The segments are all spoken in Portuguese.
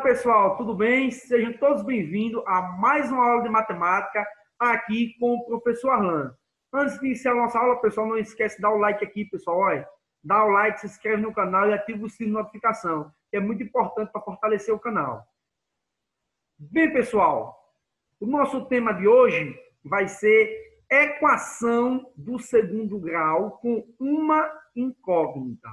Pessoal, tudo bem? Sejam todos bem-vindos a mais uma aula de matemática aqui com o professor Arlan. Antes de iniciar a nossa aula, pessoal, não esquece de dar o like aqui, pessoal. Olha, dá o like, se inscreve no canal e ativa o sininho de notificação, que é muito importante para fortalecer o canal. Bem, pessoal, o nosso tema de hoje vai ser equação do segundo grau com uma incógnita.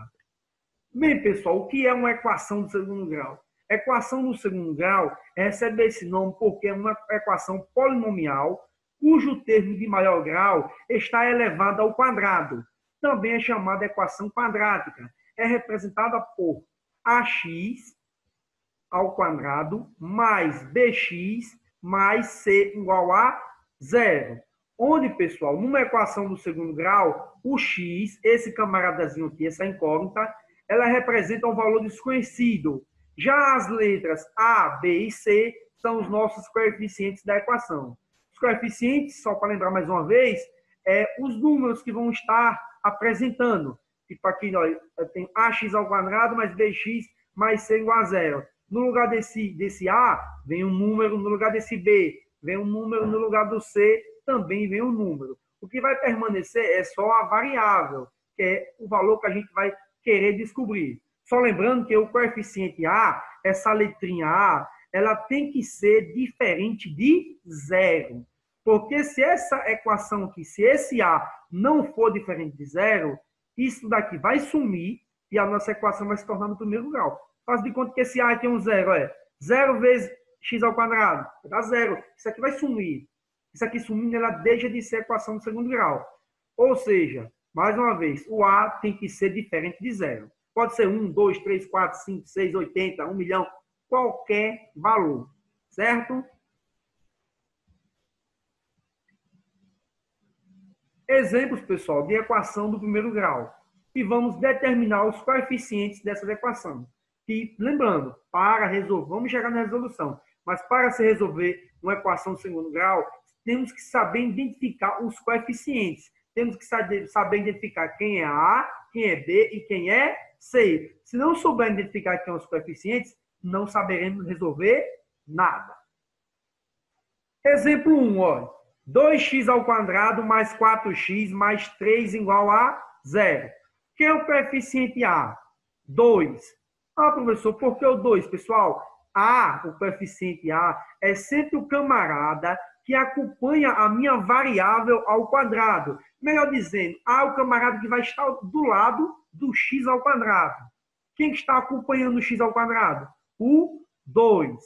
Bem, pessoal, o que é uma equação do segundo grau? Equação do segundo grau recebe esse nome porque é uma equação polinomial cujo termo de maior grau está elevado ao quadrado. Também é chamada equação quadrática. É representada por ax ao quadrado mais bx mais c igual a zero. Onde, pessoal, numa equação do segundo grau, o x, esse camaradazinho aqui, essa incógnita, ela representa um valor desconhecido. Já as letras A, B e C são os nossos coeficientes da equação. Os coeficientes, só para lembrar mais uma vez, os números que vão estar apresentando. Tipo aqui, ó, eu tenho ax ao quadrado mais bx mais c igual a zero. No lugar desse A, vem um número. No lugar desse B, vem um número. No lugar do C, também vem um número. O que vai permanecer é só a variável, que é o valor que a gente vai querer descobrir. Só lembrando que o coeficiente A, essa letrinha A, ela tem que ser diferente de zero. Porque se essa equação aqui, se esse A não for diferente de zero, isso daqui vai sumir e a nossa equação vai se tornar no primeiro grau. Faz de conta que esse A tem um zero, zero vezes x ao quadrado, dá zero. Isso aqui vai sumir. Isso aqui sumindo, ela deixa de ser equação do segundo grau. Ou seja, mais uma vez, o A tem que ser diferente de zero. Pode ser 1, 2, 3, 4, 5, 6, 80, 1 milhão, qualquer valor, certo? Exemplos, pessoal, de equação do primeiro grau. E vamos determinar os coeficientes dessa equação. E, lembrando, para resolver, vamos chegar na resolução, mas para se resolver uma equação do segundo grau, temos que saber identificar os coeficientes. Temos que saber identificar quem é A, quem é B e quem é C. Se não souber identificar quem são os coeficientes, não saberemos resolver nada. Exemplo 1, ó. 2x ao quadrado mais 4x mais 3 igual a 0. Quem é o coeficiente A? 2. Ah, professor, por que o 2, pessoal? A, o coeficiente A, é sempre o camarada que acompanha a minha variável ao quadrado. Melhor dizendo, A é o camarada que vai estar do lado do x ao quadrado. Quem está acompanhando o x ao quadrado? O 2.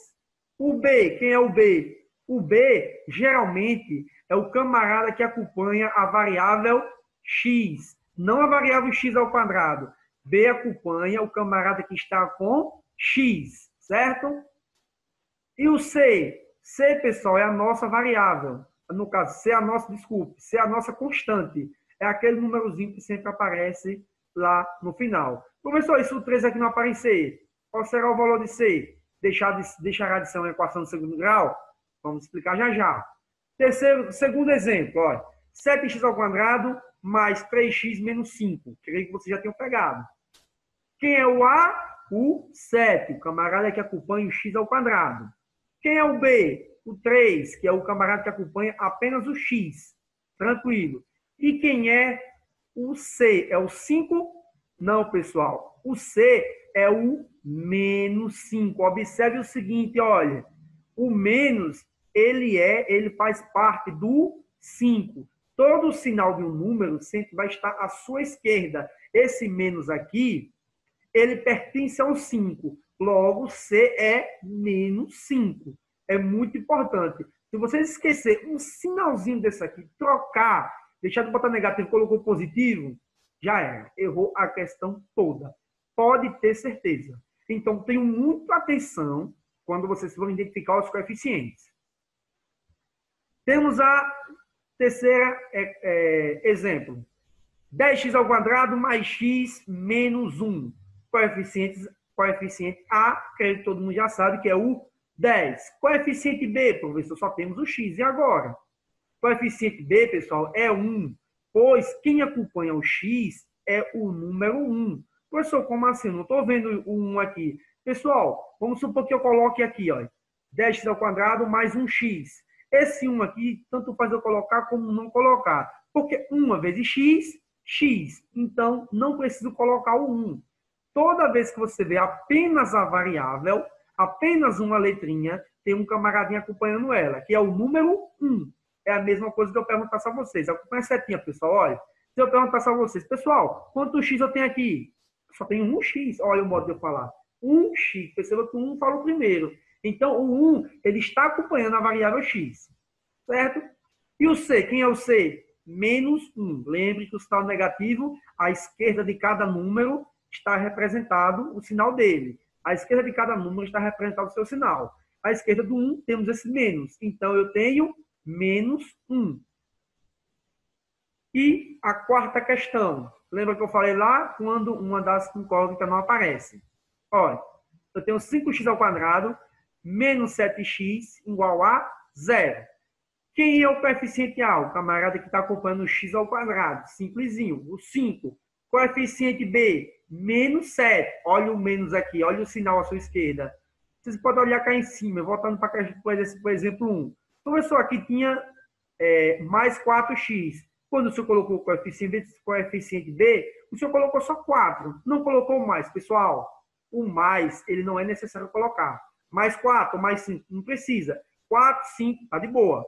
O B, quem é o B? O B, geralmente, é o camarada que acompanha a variável x, não a variável x ao quadrado. B acompanha o camarada que está com x, certo? E o C? C, pessoal, é a nossa variável. No caso, C é a nossa, desculpe, C é a nossa constante. É aquele númerozinho que sempre aparece lá no final. Professor, e se o 3 aqui não aparecer? Qual será o valor de C? Deixará de ser uma equação de segundo grau? Vamos explicar já já. Segundo exemplo, ó, 7x ao quadrado mais 3x menos 5. Creio que vocês já tenham pegado. Quem é o A? O 7, o camarada que acompanha o x ao quadrado. Quem é o B? O 3, que é o camarada que acompanha apenas o x. Tranquilo. E quem é o C? É o 5? Não, pessoal. O C é o menos 5. Observe o seguinte, olha. O menos, ele faz parte do 5. Todo sinal de um número sempre vai estar à sua esquerda. Esse menos aqui, ele pertence ao 5. Logo, C é menos 5. É muito importante. Se vocês esquecer um sinalzinho desse aqui, trocar, deixar de botar negativo, colocou positivo, já era. Errou a questão toda. Pode ter certeza. Então, tenham muita atenção quando vocês vão identificar os coeficientes. Temos a terceira exemplo. 10x ao quadrado mais x menos 1. Coeficiente A, que todo mundo já sabe que é o 10. Coeficiente B, professor, só temos o x. E agora? Coeficiente B, pessoal, é 1, pois quem acompanha o x é o número 1. Professor, como assim? Não estou vendo o 1 aqui. Pessoal, vamos supor que eu coloque aqui, ó, 10x ao quadrado mais 1x. Esse 1 aqui, tanto faz eu colocar como não colocar. Porque 1 vezes x, x. Então, não preciso colocar o 1. Toda vez que você vê apenas a variável, apenas uma letrinha, tem um camaradinho acompanhando ela, que é o número 1. É a mesma coisa que eu perguntasse a vocês. Acompanha a setinha, pessoal. Olha, se eu perguntasse a vocês, pessoal, quanto x eu tenho aqui? Só tem um x. Olha o modo de eu falar. 1x. Perceba que o 1 fala o primeiro. Então, o 1, ele está acompanhando a variável x. Certo? E o c, quem é o c? Menos 1. Lembre que o sinal negativo, à esquerda de cada número, está representado o sinal dele. À esquerda de cada número está representado o seu sinal. À esquerda do 1, temos esse menos. Então, eu tenho menos 1. E a quarta questão. Lembra que eu falei lá? Quando uma das incógnitas não aparece. Olha, eu tenho 5x ao quadrado menos 7x igual a 0. Quem é o coeficiente A? O camarada que está acompanhando o x ao quadrado. Simplesinho. O 5. Coeficiente B? Menos 7. Olha o menos aqui. Olha o sinal à sua esquerda. Vocês podem olhar cá em cima, voltando para por exemplo 1. O professor aqui tinha mais 4x. Quando o senhor colocou o coeficiente B, o senhor colocou só 4. Não colocou mais. Pessoal, o mais, ele não é necessário colocar. Mais 4, mais 5, não precisa. 4, 5, tá de boa.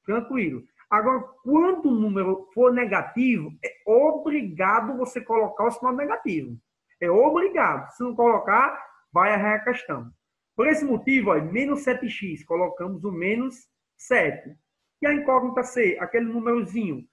Tranquilo. Agora, quando o número for negativo, é obrigado você colocar o sinal negativo. É obrigado. Se não colocar, vai errar a questão. Por esse motivo, ó, menos 7x, colocamos o menos 7. E a incógnita C, aquele númerozinho,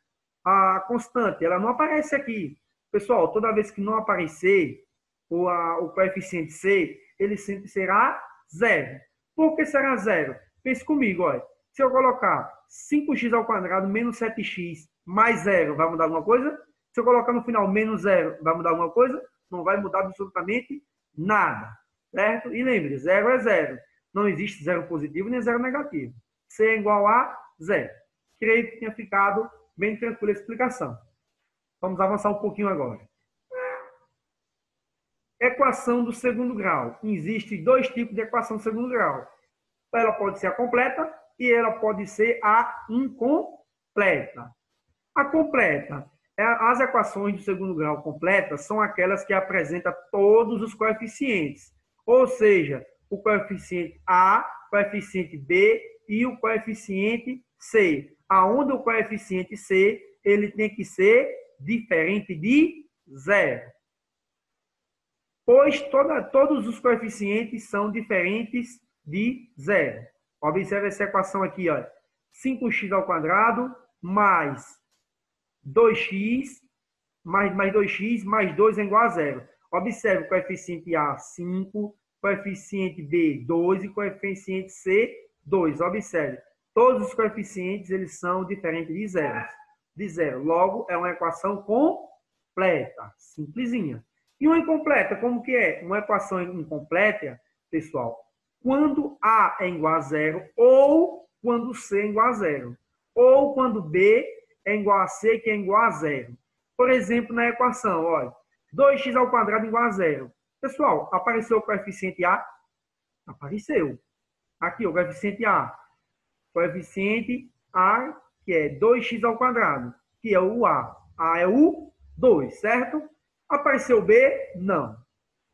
a constante, ela não aparece aqui. Pessoal, toda vez que não aparecer o coeficiente C, ele sempre será 0. Por que será 0? Pense comigo, olha. Se eu colocar 5x ao quadrado menos 7x mais 0, vai mudar alguma coisa? Se eu colocar no final menos 0, vai mudar alguma coisa? Não vai mudar absolutamente nada. Certo? E lembre, 0 é 0. Não existe 0 positivo nem 0 negativo. C é igual a 0. Creio que tenha ficado bem tranquila a explicação. Vamos avançar um pouquinho agora. Equação do segundo grau. Existem dois tipos de equação do segundo grau. Ela pode ser a completa e ela pode ser a incompleta. A completa, as equações do segundo grau completas são aquelas que apresentam todos os coeficientes. Ou seja, o coeficiente A, o coeficiente B e o coeficiente C. Aonde o coeficiente C, ele tem que ser diferente de 0. Pois todos os coeficientes são diferentes de 0. Observe essa equação aqui, ó. 5x ao quadrado mais 2x mais 2x mais 2 é igual a 0. Observe o coeficiente A, 5, coeficiente B, 2 e coeficiente C, 2. Observe. Todos os coeficientes eles são diferentes de 0. De 0. Logo, é uma equação completa. Simplesinha. E uma incompleta, como que é? Uma equação incompleta, pessoal, quando A é igual a 0 ou quando C é igual a 0. Ou quando B é igual a C, que é igual a 0. Por exemplo, na equação, olha, 2x ao quadrado igual a 0. Pessoal, apareceu o coeficiente A? Apareceu. Aqui, o coeficiente A. Coeficiente A, que é 2x ao quadrado, que é o A. A é o 2, certo? Apareceu B? Não.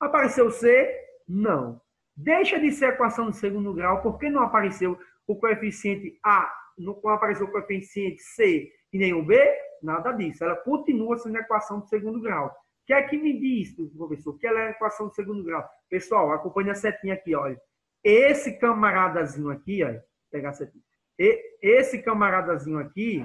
Apareceu C? Não. Deixa de ser equação de segundo grau, porque não apareceu o coeficiente A, não apareceu o coeficiente C e nem o B? Nada disso. Ela continua sendo equação de segundo grau. O que é que me diz, professor, que ela é equação de segundo grau? Pessoal, acompanha a setinha aqui, olha. Esse camaradazinho aqui, olha, vou pegar a setinha. Esse camaradazinho aqui,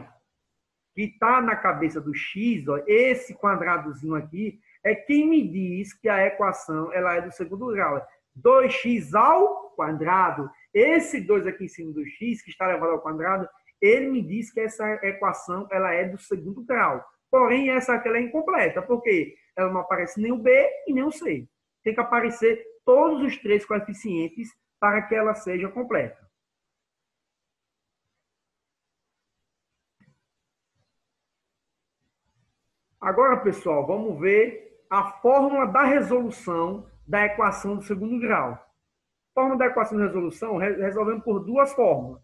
que está na cabeça do x, ó, esse quadradozinho aqui, é quem me diz que a equação ela é do segundo grau. 2x ao quadrado. Esse 2 aqui em cima do x, que está elevado ao quadrado, ele me diz que essa equação ela é do segundo grau. Porém, essa aqui ela é incompleta, porque ela não aparece nem o B e nem o C. Tem que aparecer todos os três coeficientes para que ela seja completa. Agora, pessoal, vamos ver a fórmula da resolução da equação do segundo grau. Forma da equação de resolução, resolvemos por duas formas.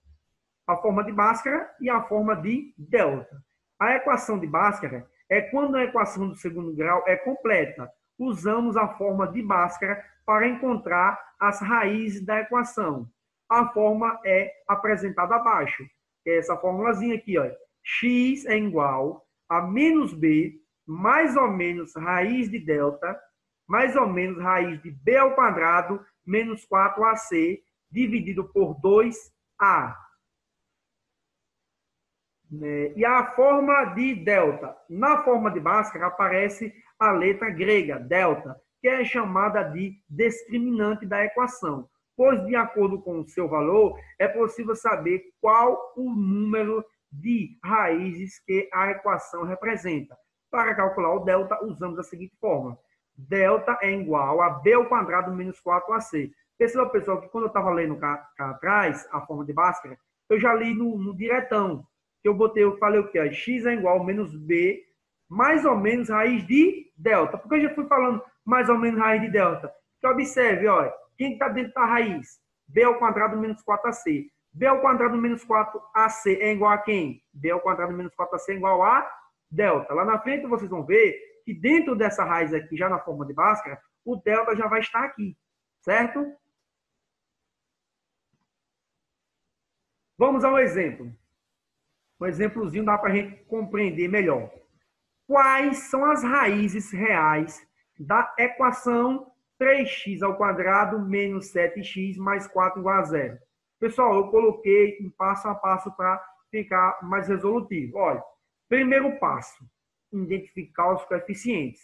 A forma de Bhaskara e a forma de delta. A equação de Bhaskara é quando a equação do segundo grau é completa. Usamos a forma de Bhaskara para encontrar as raízes da equação. A forma é apresentada abaixo. É essa formulazinha aqui, ó. X é igual a menos b, mais ou menos raiz de delta, mais ou menos raiz de b ao quadrado, menos 4ac, dividido por 2a. E a forma de delta. Na forma de Bhaskara aparece a letra grega, delta, que é chamada de discriminante da equação, pois, de acordo com o seu valor, é possível saber qual o número de raízes que a equação representa. Para calcular o delta, usamos a seguinte forma. Delta é igual a b ao quadrado menos 4ac. Perceba, pessoal, que quando eu estava lendo cá atrás, a forma de Bhaskara, eu já li no diretão. Eu falei o quê? X é igual a menos b, mais ou menos raiz de delta. Por que eu já fui falando mais ou menos raiz de delta? Porque observe, olha, quem está dentro da raiz? B ao quadrado menos 4ac. B ao quadrado menos 4ac é igual a quem? B ao quadrado menos 4ac é igual a delta. Lá na frente vocês vão ver que dentro dessa raiz aqui, já na forma de Bhaskara, o delta já vai estar aqui, certo? Vamos ao exemplo. Um exemplozinho dá para a gente compreender melhor. Quais são as raízes reais da equação 3x ao quadrado menos 7x mais 4 igual a 0? Pessoal, eu coloquei em passo a passo para ficar mais resolutivo. Olha, primeiro passo, identificar os coeficientes.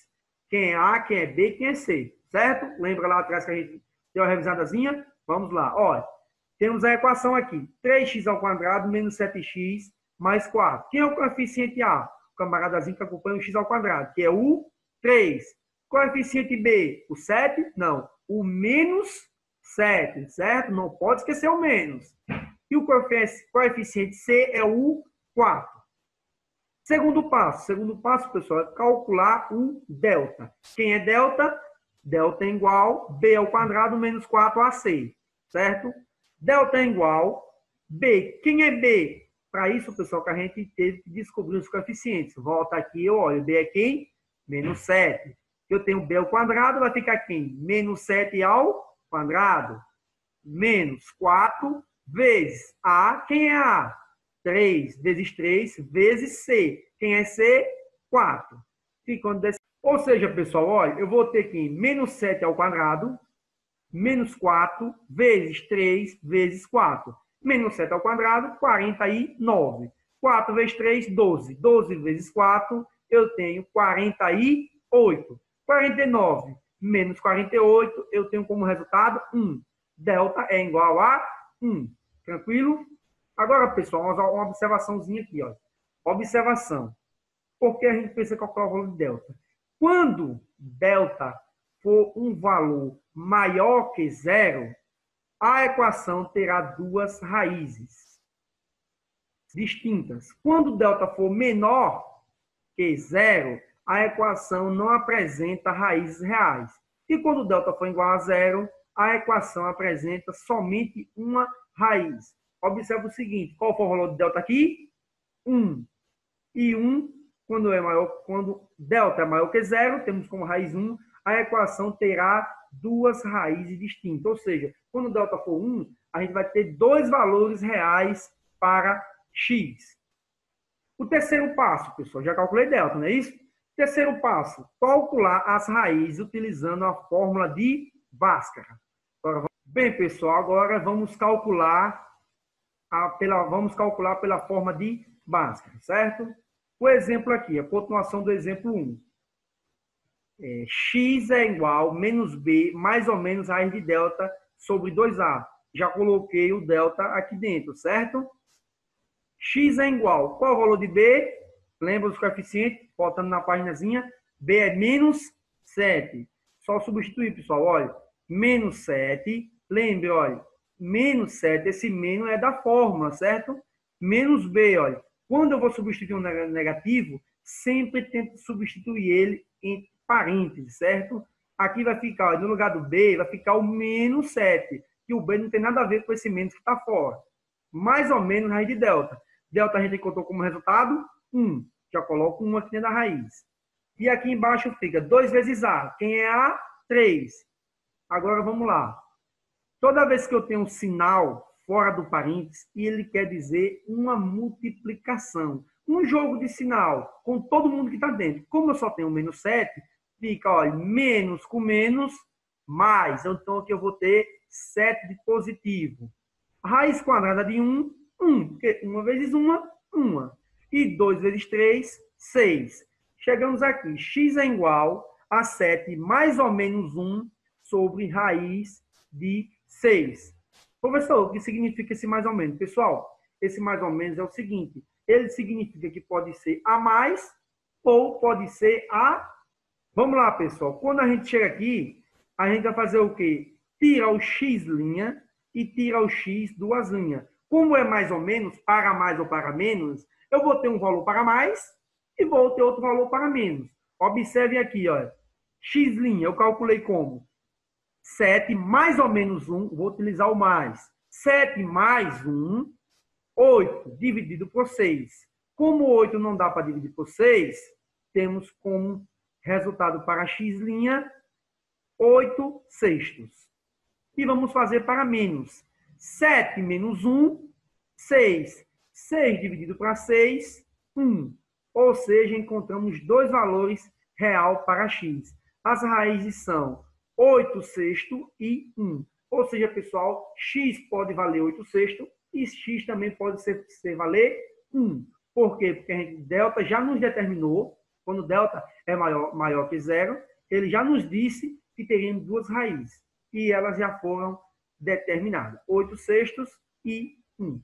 Quem é A, quem é B, quem é C, certo? Lembra lá atrás que a gente deu uma revisadazinha? Vamos lá. Olha, temos a equação aqui, 3x ao quadrado menos 7x mais 4. Quem é o coeficiente A? O camaradazinho que acompanha o x ao quadrado, que é o 3. Coeficiente B, o 7? Não, o menos 7, certo? Não pode esquecer o menos. E o coeficiente C é o 4. Segundo passo, pessoal, é calcular o delta. Quem é delta? Delta é igual B ao quadrado menos 4ac, certo? Delta é igual B. Quem é B? Para isso, pessoal, que a gente teve que descobrir os coeficientes. Volta aqui, eu olho. B é quem? Menos 7. Eu tenho B ao quadrado, vai ficar quem? Menos 7 ao quadrado. Menos 4 vezes A. Quem é A? 3 vezes 3 vezes C. Quem é C? 4. Ficando desse... Ou seja, pessoal, olha, eu vou ter aqui menos 7 ao quadrado, menos 4 vezes 3 vezes 4. Menos 7 ao quadrado, 49. 4 vezes 3, 12. 12 vezes 4, eu tenho 48. 49 menos 48, eu tenho como resultado 1. Delta é igual a 1. Tranquilo? Agora, pessoal, uma observaçãozinha aqui. Ó. Observação. Por que a gente precisa calcular o valor de delta? Quando delta for um valor maior que zero, a equação terá duas raízes distintas. Quando delta for menor que zero, a equação não apresenta raízes reais. E quando delta for igual a zero, a equação apresenta somente uma raiz. Observe o seguinte, qual foi o valor de delta aqui? 1. E 1, quando delta é maior que zero, temos como raiz 1, a equação terá duas raízes distintas. Ou seja, quando o delta for 1, a gente vai ter dois valores reais para x. O terceiro passo, pessoal, já calculei delta, não é isso? Terceiro passo, calcular as raízes utilizando a fórmula de Bhaskara. Bem, pessoal, agora vamos calcular pela forma de Bhaskara, certo? O exemplo aqui, a continuação do exemplo 1. X é igual a menos B, mais ou menos raiz de delta sobre 2A. Já coloquei o delta aqui dentro, certo? X é igual, qual é o valor de B? Lembra os coeficientes? Voltando na paginazinha. B é menos 7. Só substituir, pessoal, olha. Menos 7. Lembre, olha. Menos 7, esse menos é da fórmula, certo? Menos B, olha. Quando eu vou substituir um negativo, sempre tento substituir ele em parênteses, certo? Aqui vai ficar, no lugar do B, vai ficar o menos 7, que o B não tem nada a ver com esse menos que está fora. Mais ou menos raiz de delta. Delta a gente encontrou como resultado 1. Já coloco 1 aqui dentro da raiz. E aqui embaixo fica 2 vezes A. Quem é A? 3. Agora vamos lá. Toda vez que eu tenho um sinal fora do parênteses, ele quer dizer uma multiplicação. Um jogo de sinal com todo mundo que está dentro. Como eu só tenho menos 7, fica, olha, menos com menos, mais. Então aqui eu vou ter 7 de positivo. A raiz quadrada de 1, 1. Porque 1 vezes 1, 1. E 2 vezes 3, 6. Chegamos aqui. X é igual a 7 mais ou menos 1 sobre raiz de 6. Professor, o que significa esse mais ou menos? Pessoal, esse mais ou menos é o seguinte. Ele significa que pode ser a mais ou pode ser a... Vamos lá, pessoal. Quando a gente chega aqui, a gente vai fazer o quê? Tira o x' e tira o x duas linhas. Como é mais ou menos, para mais ou para menos, eu vou ter um valor para mais e vou ter outro valor para menos. Observe aqui, ó. X' eu calculei como? 7 mais ou menos 1, vou utilizar o mais. 7 mais 1, 8 dividido por 6. Como 8 não dá para dividir por 6, temos como resultado para x', 8 sextos. E vamos fazer para menos. 7 menos 1, 6. 6 dividido para 6, 1. Ou seja, encontramos dois valores real para x. As raízes são 8 sextos e 1. Ou seja, pessoal, x pode valer 8 sextos e x também pode ser valer 1. Por quê? Porque a gente, delta já nos determinou, quando delta é maior que zero, ele já nos disse que teríamos duas raízes. E elas já foram determinadas. 8 sextos e 1.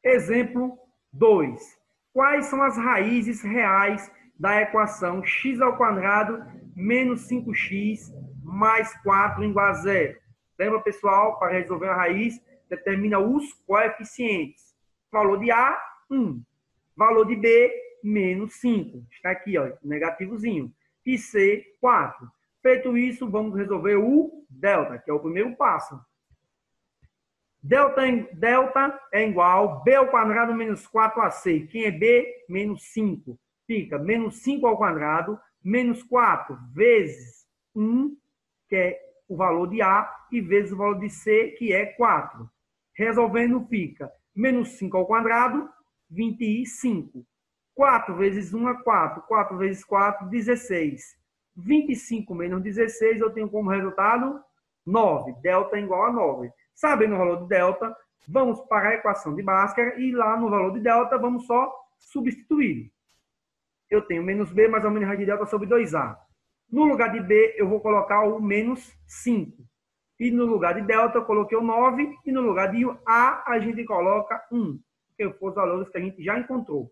Exemplo 2. Quais são as raízes reais da equação x² menos 5x mais 4 igual a 0? Lembra, pessoal, para resolver a raiz, determina os coeficientes. Valor de A, 1. Valor de B, menos 5. Está aqui, ó, negativozinho. E C, 4. Feito isso, vamos resolver o delta, que é o primeiro passo. Delta é igual a B² menos 4AC. Quem é B? Menos 5. Fica menos 5² menos 4 vezes 1, que é o valor de A, e vezes o valor de C, que é 4. Resolvendo, fica menos 5², 25. 4 vezes 1 é 4. 4 vezes 4, 16. 25 menos 16, eu tenho como resultado 9. Delta é igual a 9. Sabendo o valor de delta, vamos para a equação de Bhaskara e lá no valor de delta vamos só substituir. Eu tenho menos B mais ou menos raiz de delta sobre 2A. No lugar de B, eu vou colocar o menos 5. E no lugar de delta, eu coloquei o 9. E no lugar de A, a gente coloca 1. Que foram os valores que a gente já encontrou.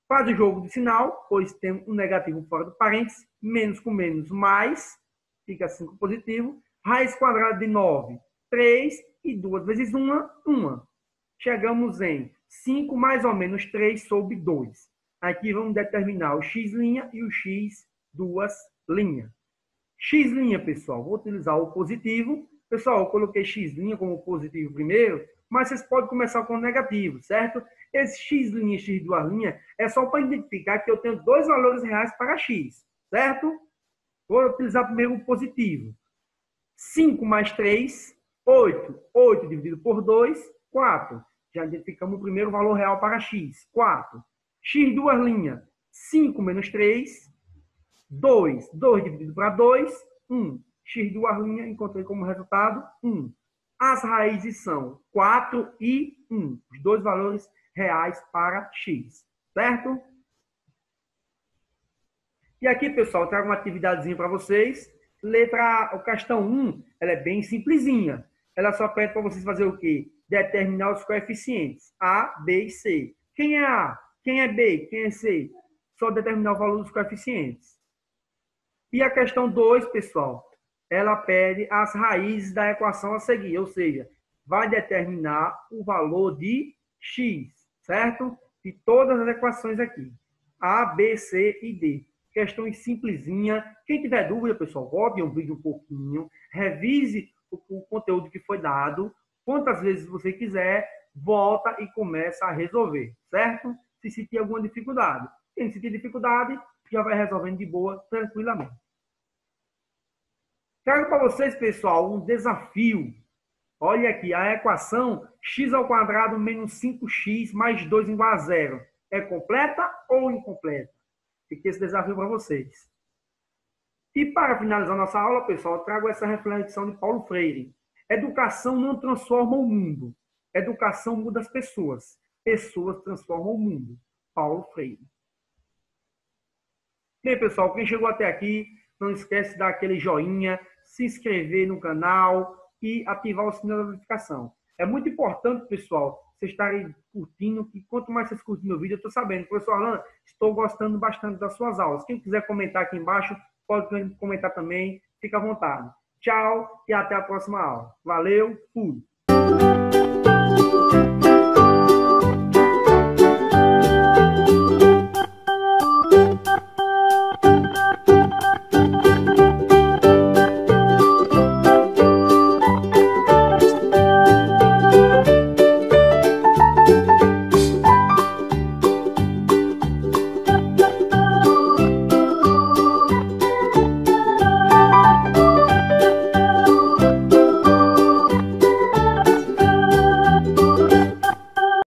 Faz o jogo de sinal, pois tem um negativo fora do parênteses. Menos com menos, mais. Fica 5 positivo. Raiz quadrada de 9, 3. E 2 vezes 1, 1. Chegamos em 5 mais ou menos 3 sobre 2. Aqui vamos determinar o x' e o x duas linhas. X', pessoal, vou utilizar o positivo. Pessoal, eu coloquei x' como positivo primeiro, mas vocês podem começar com o negativo, certo? Esse x' e x duas linhas é só para identificar que eu tenho dois valores reais para x, certo? Vou utilizar primeiro o positivo. 5 mais 3, 8. 8 dividido por 2, 4. Já identificamos o primeiro valor real para x, 4. X duas linhas, 5 menos 3, 2. 2 dividido para 2, 1. X duas linhas, encontrei como resultado 1. As raízes são 4 e 1. Os dois valores reais para x, certo? E aqui, pessoal, eu trago uma atividadezinha para vocês. Letra A, questão 1, ela é bem simplesinha. Ela só pede para vocês fazer o quê? Determinar os coeficientes. A, B e C. Quem é A? Quem é B? Quem é C? Só determinar o valor dos coeficientes. E a questão 2, pessoal, ela pede as raízes da equação a seguir. Ou seja, vai determinar o valor de x, certo? De todas as equações aqui. A, B, C e D. questões simplesinhas. Quem tiver dúvida, pessoal, volte um vídeo um pouquinho, revise o conteúdo que foi dado, quantas vezes você quiser, volta e começa a resolver, certo? Se sentir alguma dificuldade. Quem sentir dificuldade, já vai resolvendo de boa, tranquilamente. Trago para vocês, pessoal, um desafio. Olha aqui, a equação x² menos 5x mais 2 igual a zero. É completa ou incompleta? Fica esse desafio para vocês. E para finalizar nossa aula, pessoal, eu trago essa reflexão de Paulo Freire. Educação não transforma o mundo. Educação muda as pessoas. Pessoas transformam o mundo. Paulo Freire. Bem, pessoal, quem chegou até aqui, não esquece de dar aquele joinha, se inscrever no canal e ativar o sininho da notificação. É muito importante, pessoal, vocês estarem curtindo, e quanto mais vocês curtem meu vídeo, eu estou sabendo. Professor Alan, estou gostando bastante das suas aulas. Quem quiser comentar aqui embaixo, pode comentar também, fica à vontade. Tchau e até a próxima aula. Valeu, fui!